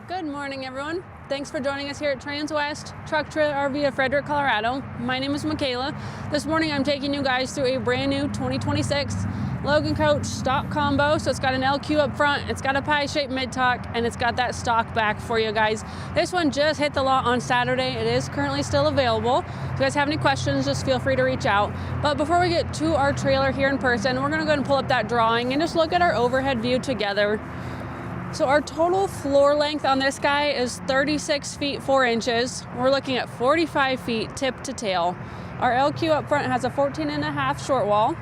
Good morning, everyone. Thanks for joining us here at Transwest Truck Trailer RV of Frederick, Colorado. My name is Michaela. This morning I'm taking you guys through a brand new 2026 Logan coach stock combo. So it's got an LQ up front, it's got a pie-shaped mid-tack, and it's got that stock back for you guys. This one just hit the lot on Saturday. It is currently still available. If you guys have any questions, just feel free to reach out. But before we get to our trailer here in person, we're gonna go ahead and pull up that drawing and just look at our overhead view together. So our total floor length on this guy is 36 feet 4 inches. We're looking at 45 feet tip to tail. Our LQ up front has a 14.5 short wall.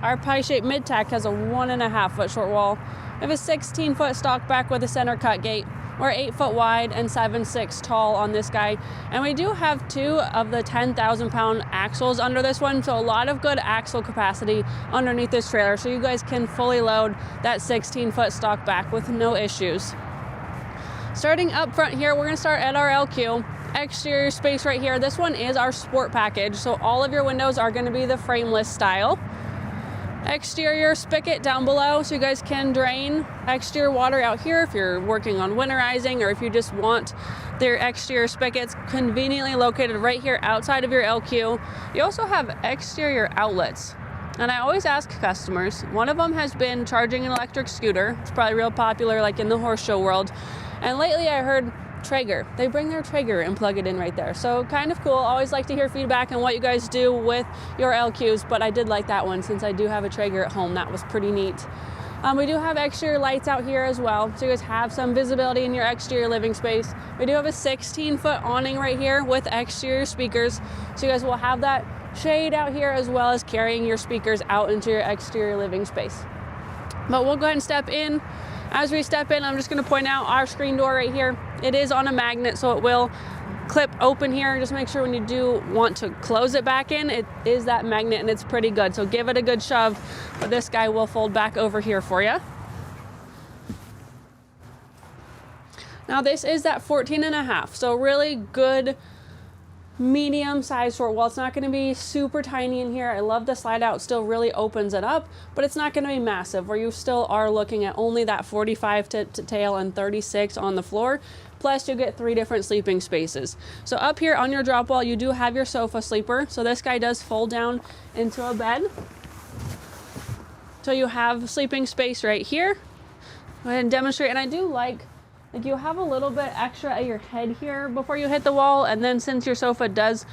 Our pie-shaped mid-tack has a 1.5 foot short wall. We have a 16 foot stock back with a center cut gate. We're 8 foot wide and 7'6" tall on this guy. And we do have 2 of the 10,000 pound axles under this one. So a lot of good axle capacity underneath this trailer. So you guys can fully load that 16 foot stock back with no issues. Starting up front here, we're gonna start at our LQ. Exterior space right here. This one is our sport package. So all of your windows are gonna be the frameless style. Exterior spigot down below so you guys can drain exterior water out here if you're working on winterizing, or if you just want their exterior spigots conveniently located right here outside of your LQ. You also have exterior outlets. And I always ask customers, one of them has been charging an electric scooter. It's probably real popular like in the horse show world. And lately I heard Traeger. They bring their Traeger and plug it in right there. So kind of cool. Always like to hear feedback on what you guys do with your LQs, but I did like that one since I do have a Traeger at home. That was pretty neat. We do have exterior lights out here as well, so you guys have some visibility in your exterior living space. We do have a 16 foot awning right here with exterior speakers, so you guys will have that shade out here as well as carrying your speakers out into your exterior living space. But we'll go ahead and step in. As we step in, I'm just going to point out our screen door right here. It is on a magnet, so it will clip open here. Just make sure when you do want to close it back in, it is that magnet and it's pretty good. So give it a good shove, but this guy will fold back over here for you. Now this is that 14.5, so really good medium size short wall. It's not going to be super tiny in here. I love the slide out, still really opens it up, but it's not going to be massive where you still are looking at only that 45 to tail and 36 on the floor. Plus you get 3 different sleeping spaces. So up here on your drop wall, you do have your sofa sleeper. So this guy does fold down into a bed. So you have sleeping space right here. Go ahead and demonstrate. And I do like you have a little bit extra at your head here before you hit the wall, and then since your sofa does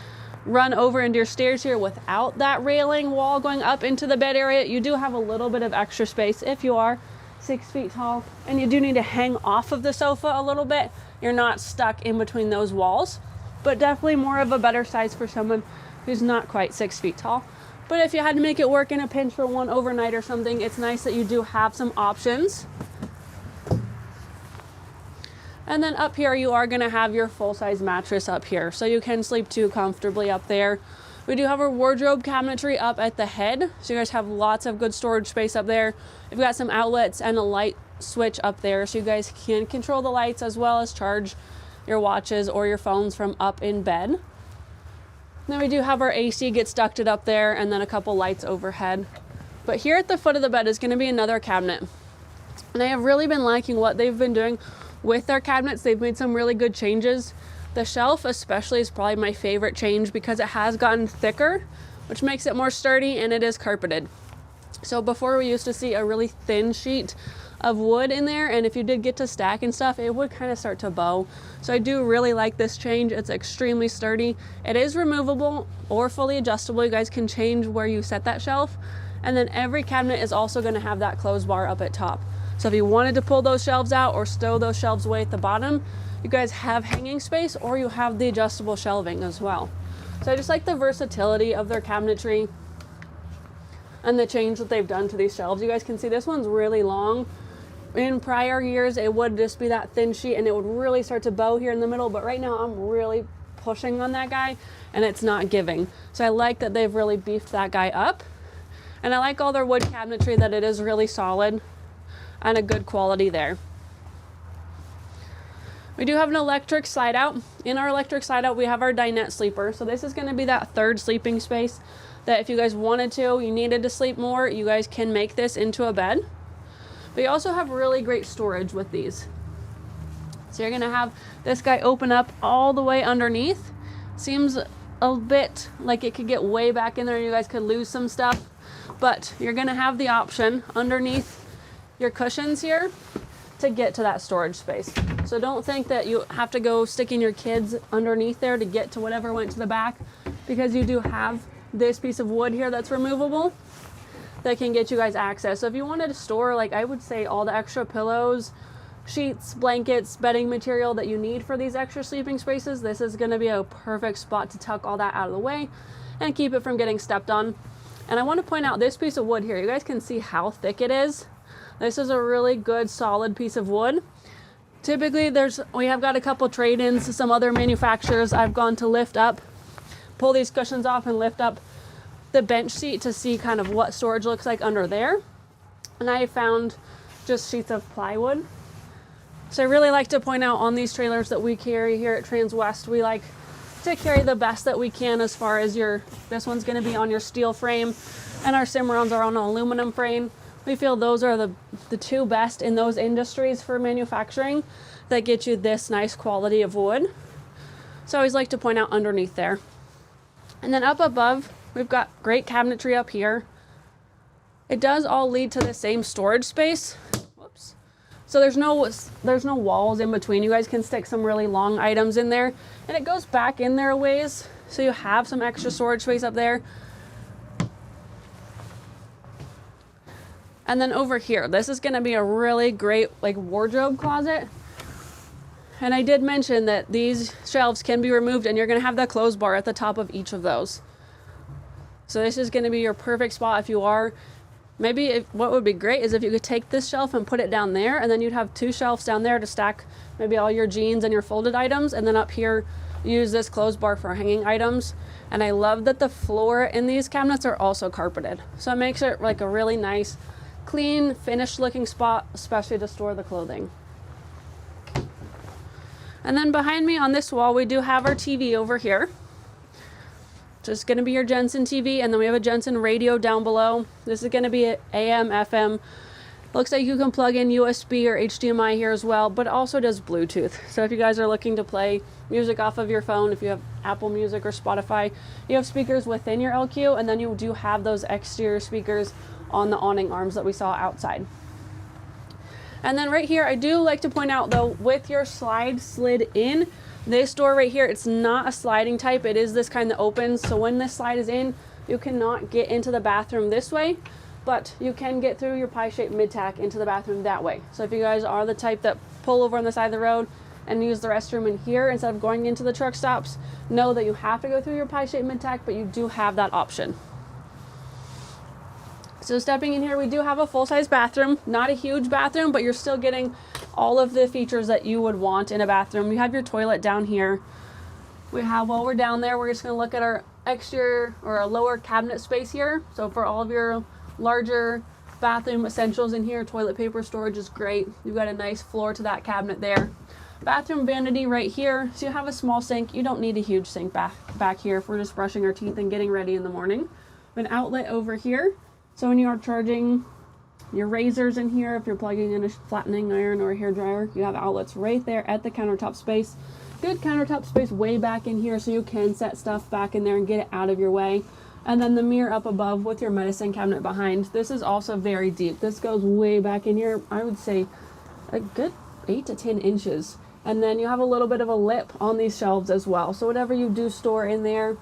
run over into your stairs here without that railing wall going up into the bed area, you do have a little bit of extra space if you are 6 feet tall and you do need to hang off of the sofa a little bit. You're not stuck in between those walls, but definitely more of a better size for someone who's not quite 6 feet tall. But if you had to make it work in a pinch for one overnight or something, it's nice that you do have some options. And then up here, you are going to have your full-size mattress up here, so you can sleep too comfortably up there. We do have our wardrobe cabinetry up at the head, so you guys have lots of good storage space up there. We've got some outlets and a light switch up there, so you guys can control the lights as well as charge your watches or your phones from up in bed. Then we do have our AC gets ducted up there, and then a couple lights overhead. But here at the foot of the bed is going to be another cabinet. And I have really been liking what they've been doing with their cabinets. They've made some really good changes. The shelf especially is probably my favorite change because it has gotten thicker, which makes it more sturdy, and it is carpeted. So before we used to see a really thin sheet of wood in there, and if you did get to stack and stuff, it would kind of start to bow. So I do really like this change. It's extremely sturdy. It is removable or fully adjustable. You guys can change where you set that shelf. And then every cabinet is also going to have that close bar up at top. So if you wanted to pull those shelves out or stow those shelves away at the bottom, you guys have hanging space, or you have the adjustable shelving as well. So I just like the versatility of their cabinetry and the change that they've done to these shelves. You guys can see this one's really long. In prior years, it would just be that thin sheet and it would really start to bow here in the middle, but right now I'm really pushing on that guy and it's not giving. So I like that they've really beefed that guy up. And I like all their wood cabinetry, that it is really solid and a good quality there. We do have an electric slide out. In our electric slide out, we have our dinette sleeper. So this is going to be that third sleeping space that if you guys wanted to, you needed to sleep more, you guys can make this into a bed. But you also have really great storage with these. So you're gonna have this guy open up all the way underneath. Seems a bit like it could get way back in there. You guys could lose some stuff, but you're gonna have the option underneath your cushions here to get to that storage space. So don't think that you have to go sticking your kids underneath there to get to whatever went to the back, because you do have this piece of wood here that's removable that can get you guys access. So if you wanted to store, like, I would say all the extra pillows, sheets, blankets, bedding material that you need for these extra sleeping spaces, this is going to be a perfect spot to tuck all that out of the way and keep it from getting stepped on. And I want to point out this piece of wood here. You guys can see how thick it is. This is a really good solid piece of wood. Typically we have got a couple trade-ins, some other manufacturers I've gone to lift up, pull these cushions off and lift up the bench seat to see kind of what storage looks like under there. And I found just sheets of plywood. So I really like to point out on these trailers that we carry here at Transwest, we like to carry the best that we can as far as this one's going to be on your steel frame and our Cimarrons are on an aluminum frame. We feel those are the two best in those industries for manufacturing that get you this nice quality of wood. So I always like to point out underneath there. And then up above, we've got great cabinetry up here. It does all lead to the same storage space. Whoops. So there's no walls in between. You guys can stick some really long items in there, and it goes back in there a ways, so you have some extra storage space up there. And then over here, this is going to be a really great like wardrobe closet. And I did mention that these shelves can be removed, and you're going to have the clothes bar at the top of each of those. So this is going to be your perfect spot if you are, what would be great is if you could take this shelf and put it down there, and then you'd have two shelves down there to stack maybe all your jeans and your folded items, and then up here use this clothes bar for hanging items. And I love that the floor in these cabinets are also carpeted. So it makes it like a really nice, clean, finished looking spot, especially to store the clothing. And then behind me on this wall, we do have our TV over here. Just going to be your Jensen TV, and then we have a Jensen radio down below. This is going to be an AM, FM. Looks like you can plug in USB or HDMI here as well, but it also does Bluetooth. So if you guys are looking to play music off of your phone, if you have Apple Music or Spotify, you have speakers within your LQ, and then you do have those exterior speakers on the awning arms that we saw outside. And then right here, I do like to point out though, with your slide slid in, this door right here, it's not a sliding type. It is this kind that opens. So when this slide is in, you cannot get into the bathroom this way, but you can get through your pie-shaped mid-tack into the bathroom that way. So if you guys are the type that pull over on the side of the road and use the restroom in here instead of going into the truck stops, know that you have to go through your pie-shaped mid-tack, but you do have that option. So stepping in here, we do have a full-size bathroom. Not a huge bathroom, but you're still getting all of the features that you would want in a bathroom. You have your toilet down here. While we're down there, we're just going to look at our exterior or a lower cabinet space here. So for all of your larger bathroom essentials in here, toilet paper storage is great. You've got a nice floor to that cabinet there. Bathroom vanity right here. So you have a small sink. You don't need a huge sink back here if we're just brushing our teeth and getting ready in the morning. An outlet over here. So when you are charging your razors in here, if you're plugging in a flattening iron or a hairdryer, you have outlets right there at the countertop space. Good countertop space way back in here, so you can set stuff back in there and get it out of your way. And then the mirror up above with your medicine cabinet behind. This is also very deep. This goes way back in here, I would say a good 8 to 10 inches. And then you have a little bit of a lip on these shelves as well. So whatever you do store in there,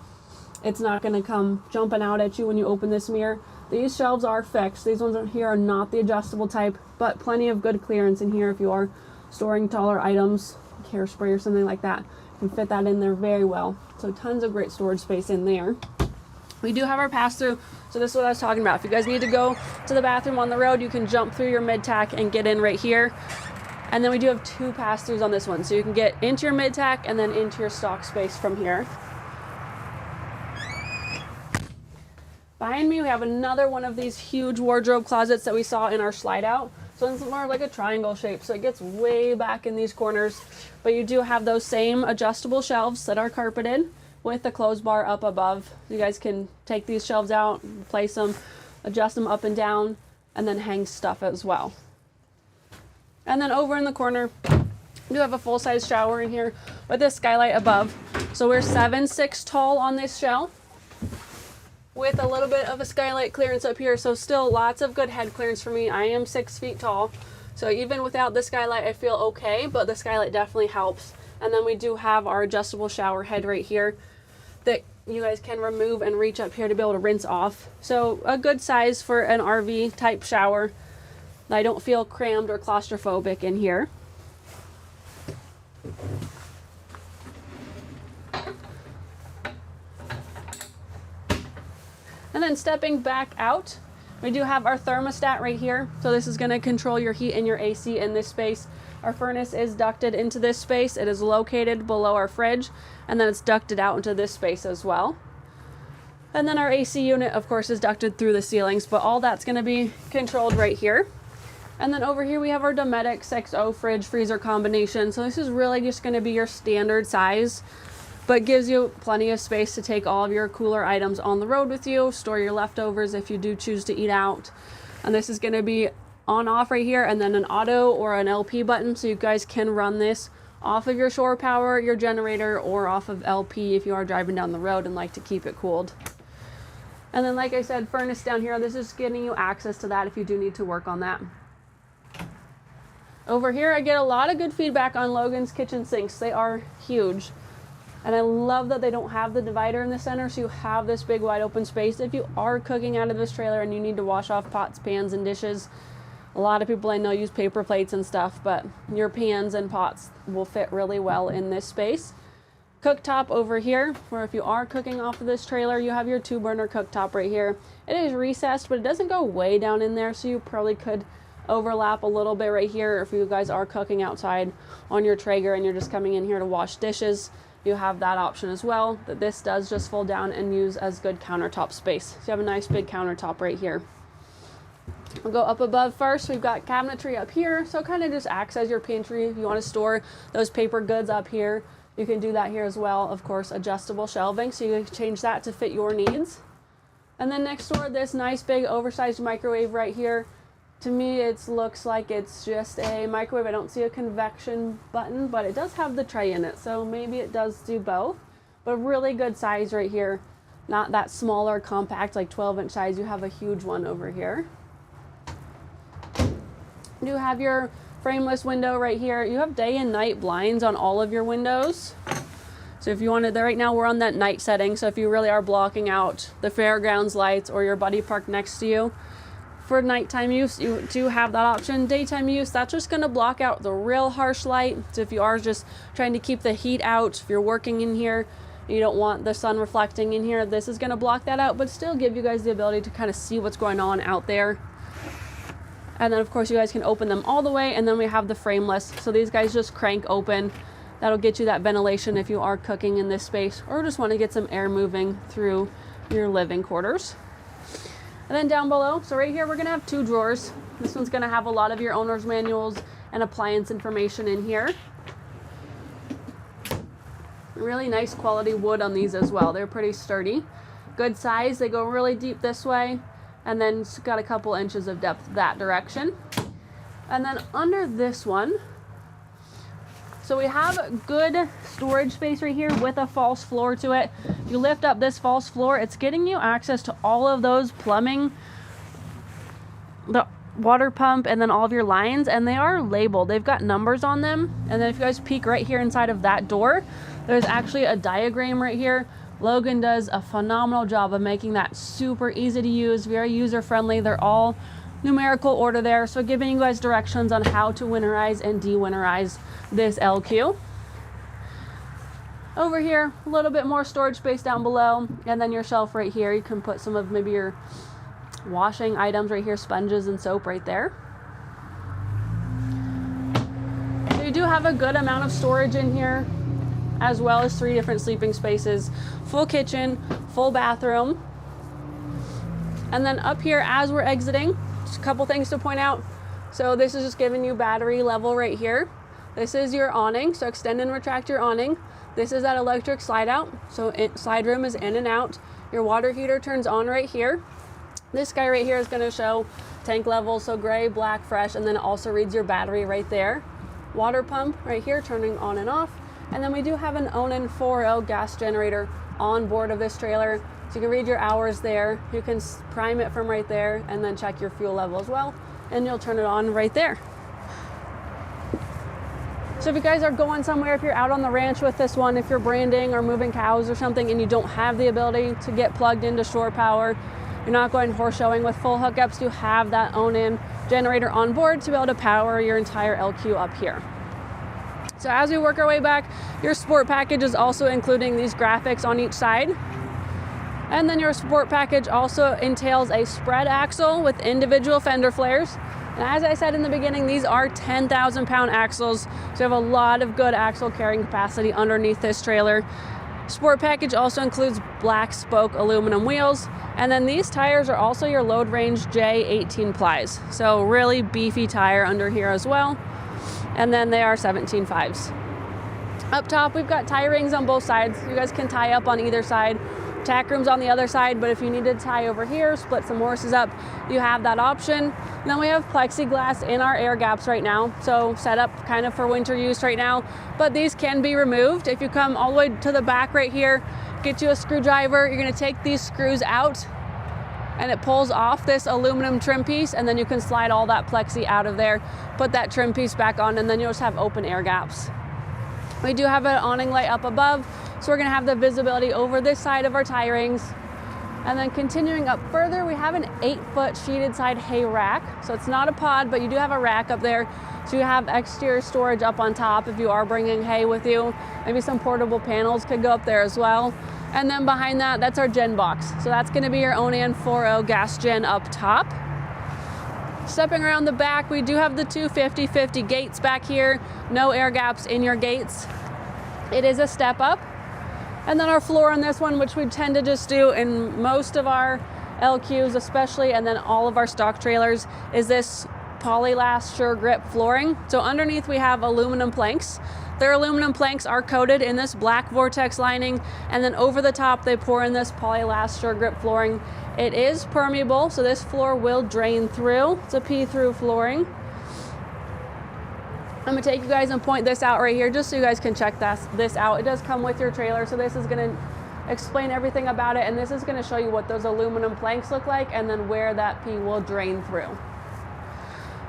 it's not going to come jumping out at you when you open this mirror. These shelves are fixed. These ones here are not the adjustable type, but plenty of good clearance in here if you are storing taller items, like hairspray or something like that. You can fit that in there very well. So tons of great storage space in there. We do have our pass-through, so this is what I was talking about. If you guys need to go to the bathroom on the road, you can jump through your mid-tack and get in right here. And then we do have two pass-throughs on this one, so you can get into your mid-tack and then into your stock space from here. Behind me, we have another one of these huge wardrobe closets that we saw in our slide out. So it's more like a triangle shape, so it gets way back in these corners. But you do have those same adjustable shelves that are carpeted with the clothes bar up above. You guys can take these shelves out, place them, adjust them up and down, and then hang stuff as well. And then over in the corner, We do have a full-size shower in here with this skylight above. So we're 7'6" tall on this shelf with a little bit of a skylight clearance up here. So still lots of good head clearance for me. I am 6 feet tall. So even without the skylight, I feel okay, but the skylight definitely helps. And then we do have our adjustable shower head right here that you guys can remove and reach up here to be able to rinse off. So a good size for an RV type shower. I don't feel crammed or claustrophobic in here. And then stepping back out, we do have our thermostat right here. So this is going to control your heat and your AC in this space. Our furnace is ducted into this space. It is located below our fridge, and then it's ducted out into this space as well. And then our AC unit, of course, is ducted through the ceilings, but all that's going to be controlled right here. And then over here we have our Dometic 6.0 fridge freezer combination. So this is really just going to be your standard size, but gives you plenty of space to take all of your cooler items on the road with you, store your leftovers if you do choose to eat out. And this is going to be on off right here, and then an auto or an LP button, so you guys can run this off of your shore power, your generator, or off of LP if you are driving down the road and like to keep it cooled. And then, like I said, furnace down here, this is getting you access to that if you do need to work on that. Over here, I get a lot of good feedback on Logan's kitchen sinks. They are huge. And I love that they don't have the divider in the center, so you have this big wide open space. If you are cooking out of this trailer and you need to wash off pots, pans, and dishes, a lot of people I know use paper plates and stuff, but your pans and pots will fit really well in this space. Cooktop over here, where if you are cooking off of this trailer, you have your 2-burner cooktop right here. It is recessed, but it doesn't go way down in there, so you probably could overlap a little bit right here. If you guys are cooking outside on your Traeger and you're just coming in here to wash dishes, you have that option as well. But this does just fold down and use as good countertop space. So you have a nice big countertop right here. We'll go up above first. We've got cabinetry up here, so it kind of just acts as your pantry. If you want to store those paper goods up here, you can do that here as well. Of course, adjustable shelving, so you can change that to fit your needs. And then next door, this nice big oversized microwave right here. To me, it looks like it's just a microwave. I don't see a convection button, but it does have the tray in it, so maybe it does do both. But really good size right here. Not that smaller, compact, like 12-inch size. You have a huge one over here. You have your frameless window right here. You have day and night blinds on all of your windows. So if you wanted, right now we're on that night setting, so if you really are blocking out the fairgrounds lights or your buddy park next to you, for nighttime use, you do have that option. Daytime use, that's just going to block out the real harsh light. So if you are just trying to keep the heat out, if you're working in here, you don't want the sun reflecting in here, this is going to block that out, but still give you guys the ability to kind of see what's going on out there. And then of course you guys can open them all the way, and then we have the frameless. So these guys just crank open. That'll get you that ventilation if you are cooking in this space or just want to get some air moving through your living quarters. And then down below, so right here we're gonna have 2 drawers. This one's gonna have a lot of your owner's manuals and appliance information in here. Really nice quality wood on these as well. They're pretty sturdy. Good size, they go really deep this way, and then it's got a couple inches of depth that direction. And then under this one, so we have good storage space right here with a false floor to it. If you lift up this false floor, it's getting you access to all of those plumbing, the water pump, and then all of your lines, and they are labeled. They've got numbers on them. And then if you guys peek right here inside of that door, there's actually a diagram right here. Logan does a phenomenal job of making that super easy to use, very user friendly. They're all numerical order there, so giving you guys directions on how to winterize and de-winterize this LQ. Over here, a little bit more storage space down below, and then your shelf right here. You can put some of maybe your washing items right here, sponges and soap right there. So you do have a good amount of storage in here, as well as 3 different sleeping spaces, full kitchen, full bathroom. And then up here as we're exiting, just a couple things to point out. So this is just giving you battery level right here. This is your awning, so extend and retract your awning. This is that electric slide out, so slide room is in and out. Your water heater turns on right here. This guy right here is going to show tank level, so gray, black, fresh, and then it also reads your battery right there. water pump right here turning on and off. And then we do have an Onan 4L gas generator on board of this trailer. So you can read your hours there. You can prime it from right there and then check your fuel level as well. And you'll turn it on right there. So if you guys are going somewhere, if you're out on the ranch with this one, if you're branding or moving cows or something and you don't have the ability to get plugged into shore power, you're not going horse showing with full hookups, you have that Onan generator on board to be able to power your entire LQ up here. So as we work our way back, your sport package is also including these graphics on each side. And then your sport package also entails a spread axle with individual fender flares. And as I said in the beginning, these are 10,000 pound axles. So you have a lot of good axle carrying capacity underneath this trailer. Sport package also includes black spoke aluminum wheels. And then these tires are also your load range J18 plies. So really beefy tire under here as well. And then they are 17.5s. Up top, we've got tie rings on both sides. You guys can tie up on either side. Tack rooms on the other side, but if you need to tie over here, split some horses up, you have that option. And then we have plexiglass in our air gaps right now, so set up kind of for winter use right now, but these can be removed. If you come all the way to the back right here, get you a screwdriver, you're gonna take these screws out and it pulls off this aluminum trim piece, and then you can slide all that plexi out of there, put that trim piece back on, and then you'll just have open air gaps. We do have an awning light up above, so we're gonna have the visibility over this side of our tie rings. And then continuing up further, we have an 8-foot sheeted side hay rack. So it's not a pod, but you do have a rack up there. So you have exterior storage up on top if you are bringing hay with you. Maybe some portable panels could go up there as well. And then behind that, that's our gen box. So that's gonna be your Onan 4.0 gas gen up top. Stepping around the back, we do have the two 50/50 gates back here. No air gaps in your gates. It is a step up. And then our floor on this one, which we tend to just do in most of our LQs especially, and then all of our stock trailers, is this Polylast Sure Grip flooring. So underneath we have aluminum planks. Their aluminum planks are coated in this black Vortex lining, and then over the top they pour in this Polylast Sure Grip flooring. It is permeable, so this floor will drain through. It's a pee-through flooring. I'm gonna take you guys and point this out right here just so you guys can check this out. It does come with your trailer, so this is gonna explain everything about it, and this is gonna show you what those aluminum planks look like and then where that pee will drain through.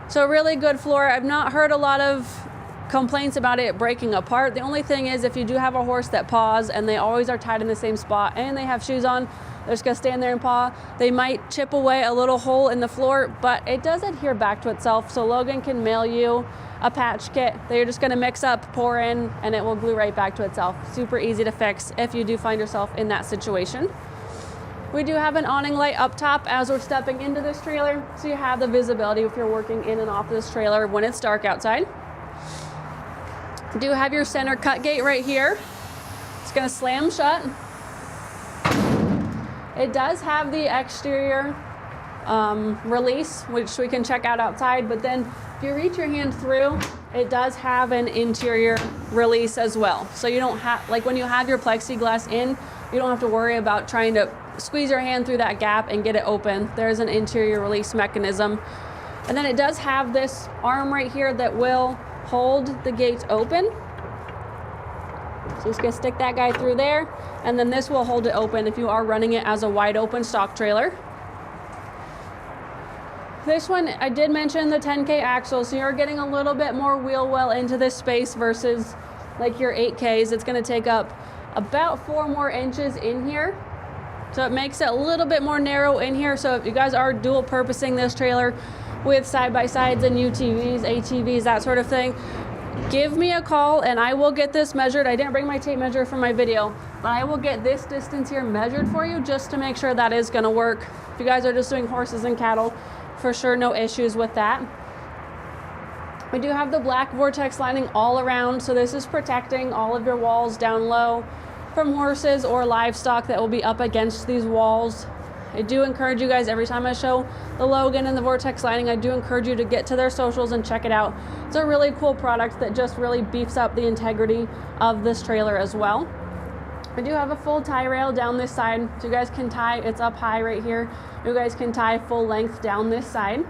So really good floor. I've not heard a lot of complaints about it breaking apart. The only thing is if you do have a horse that paws and they always are tied in the same spot and they have shoes on, they're just gonna stand there and paw, they might chip away a little hole in the floor, but it does adhere back to itself. So Logan can mail you a patch kit that you're just gonna mix up, pour in, and it will glue right back to itself. Super easy to fix if you do find yourself in that situation. We do have an awning light up top as we're stepping into this trailer, so you have the visibility if you're working in and off this trailer when it's dark outside. You do have your center cut gate right here. It's gonna slam shut. It does have the exterior release, which we can check out outside, but then if you reach your hand through, it does have an interior release as well. So you don't have, like when you have your plexiglass in, you don't have to worry about trying to squeeze your hand through that gap and get it open. There's an interior release mechanism. And then it does have this arm right here that will hold the gates open. So just gonna stick that guy through there, and then this will hold it open if you are running it as a wide open stock trailer. This one, I did mention the 10K axle, so you're getting a little bit more wheel well into this space versus like your 8Ks. It's gonna take up about 4 more inches in here. So it makes it a little bit more narrow in here. So if you guys are dual purposing this trailer with side-by-sides and UTVs, ATVs, that sort of thing, give me a call and I will get this measured. I didn't bring my tape measure for my video, but I will get this distance here measured for you just to make sure that is gonna work. If you guys are just doing horses and cattle, for sure, no issues with that. We do have the black Vortex lining all around, so this is protecting all of your walls down low from horses or livestock that will be up against these walls. I do encourage you guys, every time I show the Logan and the Vortex lining, I do encourage you to get to their socials and check it out. It's a really cool product that just really beefs up the integrity of this trailer as well. I do have a full tie rail down this side, so you guys can tie, it's up high right here. You guys can tie full length down this side.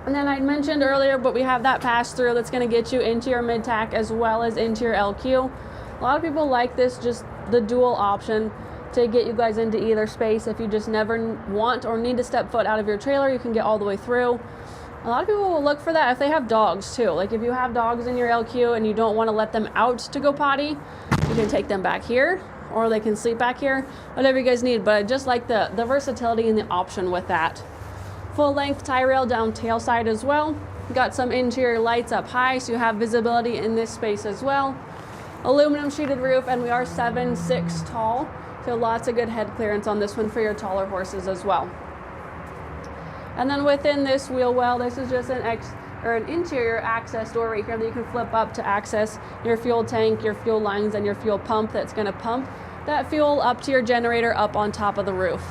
And then I mentioned earlier, but we have that pass through that's going to get you into your mid-tack as well as into your LQ. A lot of people like this, just the dual option to get you guys into either space. If you just never want or need to step foot out of your trailer, you can get all the way through. A lot of people will look for that if they have dogs too. Like if you have dogs in your LQ and you don't want to let them out to go potty, you can take them back here, or they can sleep back here, whatever you guys need. But I just like the versatility and the option with that. Full length tie rail down tail side as well. Got some interior lights up high, so you have visibility in this space as well. Aluminum sheeted roof, and we are 7'6" tall, so lots of good head clearance on this one for your taller horses as well. And then within this wheel well, this is just an interior access door right here that you can flip up to access your fuel tank, your fuel lines, and your fuel pump that's going to pump that fuel up to your generator up on top of the roof.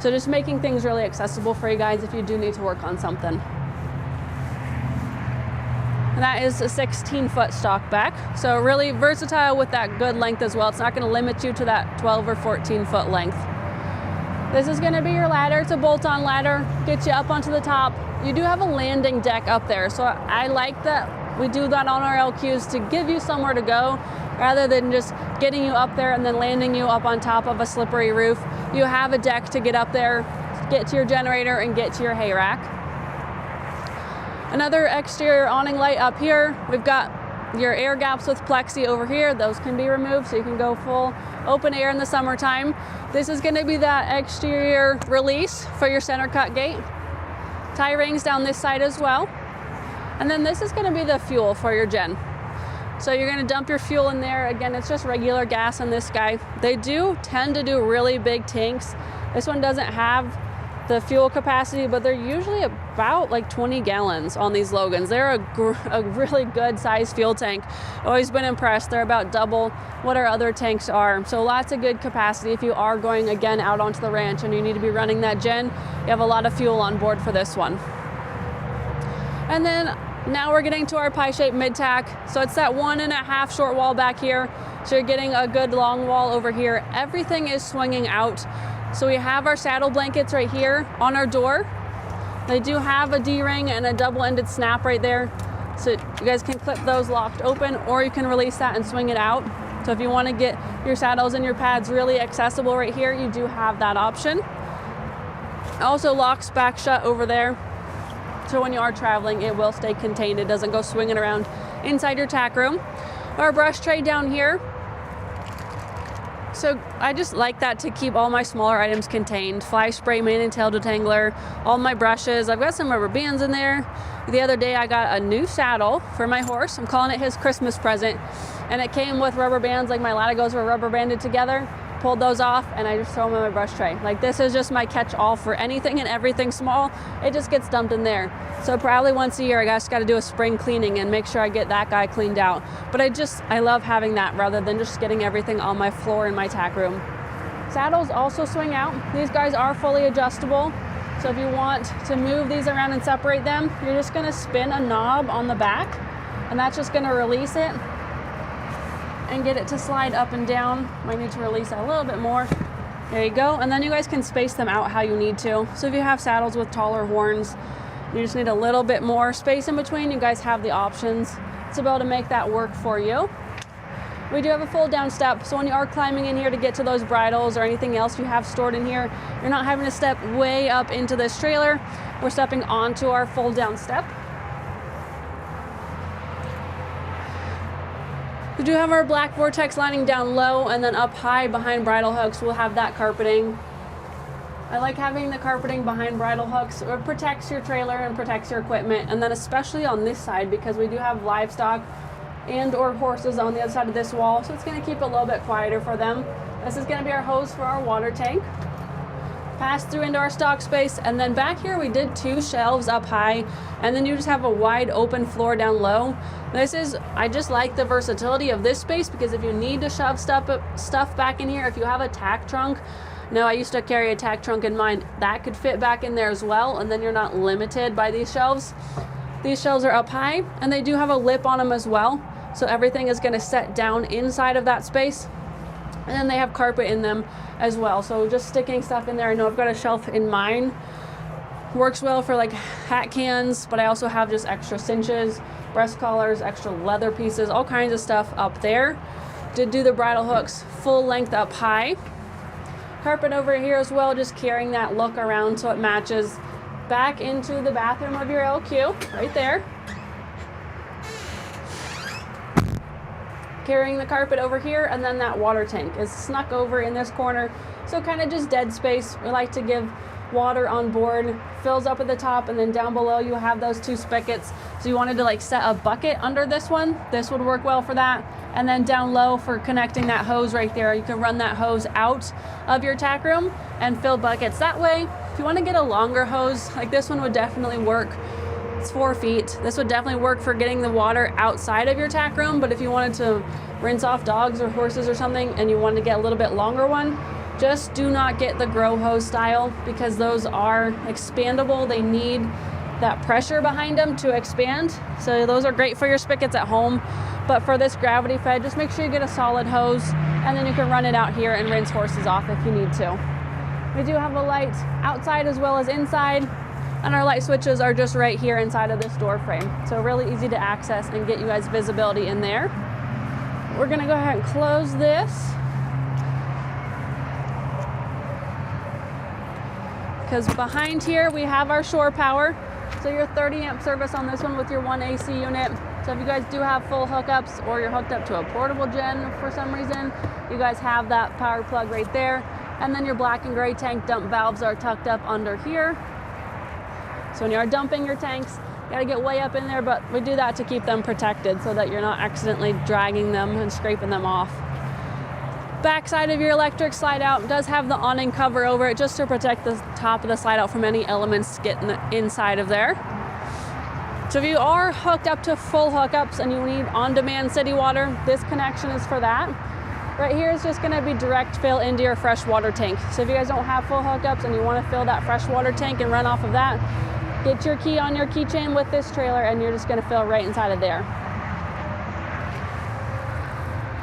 So just making things really accessible for you guys if you do need to work on something. And that is a 16-foot stock back. So really versatile with that good length as well. It's not going to limit you to that 12 or 14-foot length. This is going to be your ladder. It's a bolt-on ladder. Get you up onto the top. You do have a landing deck up there. So I like that we do that on our LQs to give you somewhere to go rather than just getting you up there and then landing you up on top of a slippery roof. You have a deck to get up there, get to your generator, and get to your hay rack. Another exterior awning light up here. We've got your air gaps with plexi over here. Those can be removed so you can go full open air in the summertime. This is going to be that exterior release for your center cut gate. Tie rings down this side as well. And then this is going to be the fuel for your gen. So you're going to dump your fuel in there. Again, it's just regular gas on this guy. They do tend to do really big tanks. This one doesn't have the fuel capacity, but they're usually about like 20 gallons on these Logans. They're a really good size fuel tank. Always been impressed. They're about double what our other tanks are. So lots of good capacity if you are going again out onto the ranch and you need to be running that gen. You have a lot of fuel on board for this one. And then now we're getting to our pie-shaped mid-tack. So it's that 1.5 short wall back here. So you're getting a good long wall over here. Everything is swinging out. So we have our saddle blankets right here on our door. They do have a D-ring and a double-ended snap right there. So you guys can clip those locked open, or you can release that and swing it out. So if you want to get your saddles and your pads really accessible right here, you do have that option. It also locks back shut over there. So when you are traveling, it will stay contained. It doesn't go swinging around inside your tack room. Our brush tray down here. So I just like that to keep all my smaller items contained. Fly spray, mane and tail detangler, all my brushes. I've got some rubber bands in there. The other day I got a new saddle for my horse. I'm calling it his Christmas present. And it came with rubber bands, like my latigos were rubber banded together. Pulled those off and I just throw them in my brush tray. Like this is just my catch-all for anything and everything small. It just gets dumped in there. So probably once a year I just got to do a spring cleaning and make sure I get that guy cleaned out. But I love having that rather than just getting everything on my floor in my tack room. Saddles also swing out. These guys are fully adjustable. So if you want to move these around and separate them, you're just going to spin a knob on the back and that's just going to release it and get it to slide up and down. Might need to release it a little bit more. There you go. And then you guys can space them out how you need to. So if you have saddles with taller horns, you just need a little bit more space in between. You guys have the options to be able to make that work for you. We do have a fold down step. So when you are climbing in here to get to those bridles or anything else you have stored in here, you're not having to step way up into this trailer. We're stepping onto our fold down step. We do have our black Vortex lining down low, and then up high behind bridle hooks we'll have that carpeting. I like having the carpeting behind bridle hooks. It protects your trailer and protects your equipment, and then especially on this side because we do have livestock and or horses on the other side of this wall, so it's going to keep it a little bit quieter for them. This is going to be our hose for our water tank. Pass through into our stock space, and then back here we did 2 shelves up high, and then you just have a wide open floor down low. I just like the versatility of this space because if you need to shove stuff back in here, if you have a tack trunk, I used to carry a tack trunk in mine, that could fit back in there as well, and then you're not limited by these shelves. These shelves are up high, and they do have a lip on them as well, so everything is going to set down inside of that space. And then they have carpet in them as well, so just sticking stuff in there. I know I've got a shelf in mine Works well for like hat cans, but I also have just extra cinches, breast collars, extra leather pieces, all kinds of stuff up there. Did do the bridle hooks full length up high. Carpet over here as well, just carrying that look around so it matches back into the bathroom of your LQ, right there. Carrying the carpet over here, and then that water tank is snuck over in this corner, so kind of just dead space. We like to give water on board, fills up at the top, and then down below you have those two spigots. So you wanted to like set a bucket under this one, this would work well for that. And then down low for connecting that hose right there, you can run that hose out of your tack room and fill buckets that way. If you want to get a longer hose, like this one would definitely work. It's 4 feet. This would definitely work for getting the water outside of your tack room, but if you wanted to rinse off dogs or horses or something and you wanted to get a little bit longer one, just do not get the grow hose style, because those are expandable. They need that pressure behind them to expand. So those are great for your spigots at home, but for this gravity fed, just make sure you get a solid hose, and then you can run it out here and rinse horses off if you need to. We do have a light outside as well as inside, and our light switches are just right here inside of this door frame. So really easy to access and get you guys visibility in there. We're gonna go ahead and close this, because behind here we have our shore power. So your 30 amp service on this one with your 1 AC unit. So if you guys do have full hookups or you're hooked up to a portable gen for some reason, you guys have that power plug right there. And then your black and gray tank dump valves are tucked up under here. So when you are dumping your tanks, you gotta get way up in there, but we do that to keep them protected so that you're not accidentally dragging them and scraping them off. Back side of your electric slide out does have the awning cover over it just to protect the top of the slide out from any elements getting inside of there. So if you are hooked up to full hookups and you need on-demand city water, this connection is for that. Right here is just gonna be direct fill into your freshwater tank. So if you guys don't have full hookups and you wanna fill that freshwater tank and run off of that, get your key on your keychain with this trailer and you're just gonna fill right inside of there.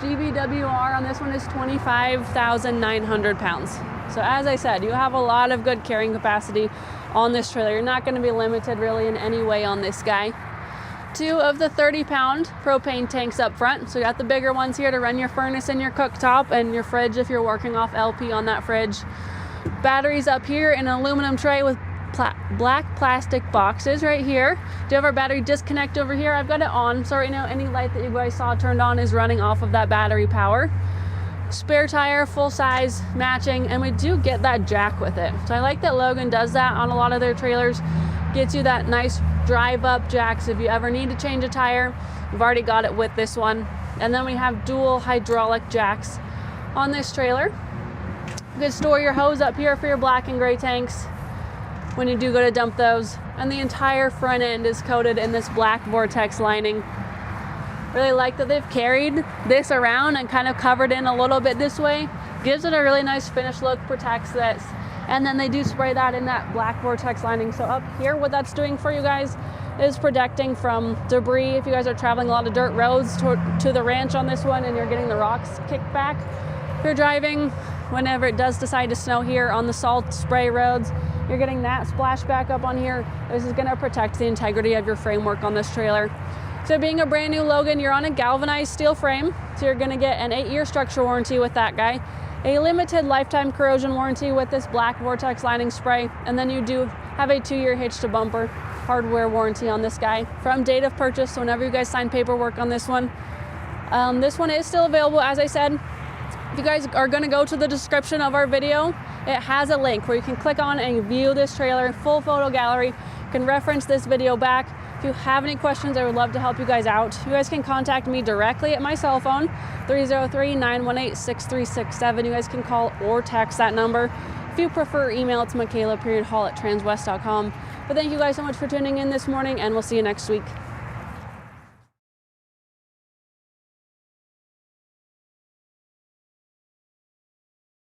GVWR on this one is 25,900 pounds. So as I said, you have a lot of good carrying capacity on this trailer. You're not gonna be limited really in any way on this guy. 2 of the 30-pound propane tanks up front. So you got the bigger ones here to run your furnace and your cooktop and your fridge if you're working off LP on that fridge. Batteries up here in an aluminum tray with black plastic boxes right here. Do you have our battery disconnect over here? I've got it on, so right now any light that you guys saw turned on is running off of that battery power. Spare tire, full size, matching, and we do get that jack with it. So I like that Logan does that on a lot of their trailers. Gets you that nice drive up jack, so if you ever need to change a tire, you've already got it with this one. And then we have dual hydraulic jacks on this trailer. You can store your hose up here for your black and gray tanks when you do go to dump those. And the entire front end is coated in this black Vortex lining. Really like that they've carried this around and kind of covered in a little bit this way. Gives it a really nice finished look, protects this. And then they do spray that in that black Vortex lining. So up here, what that's doing for you guys is protecting from debris. If you guys are traveling a lot of dirt roads to the ranch on this one and you're getting the rocks kicked back, if you're driving, whenever it does decide to snow here on the salt spray roads, you're getting that splash back up on here. This is gonna protect the integrity of your framework on this trailer. So being a brand new Logan, you're on a galvanized steel frame. So you're gonna get an 8-year structure warranty with that guy, a limited lifetime corrosion warranty with this black Vortex lining spray, and then you do have a 2-year hitch to bumper hardware warranty on this guy from date of purchase. So whenever you guys sign paperwork on this one is still available, as I said. If you guys are gonna go to the description of our video, it has a link where you can click on and view this trailer, full photo gallery. You can reference this video back. If you have any questions, I would love to help you guys out. You guys can contact me directly at my cell phone, 303-918-6367. You guys can call or text that number. If you prefer email, it's Michaela.Hall@transwest.com. But thank you guys so much for tuning in this morning, and we'll see you next week.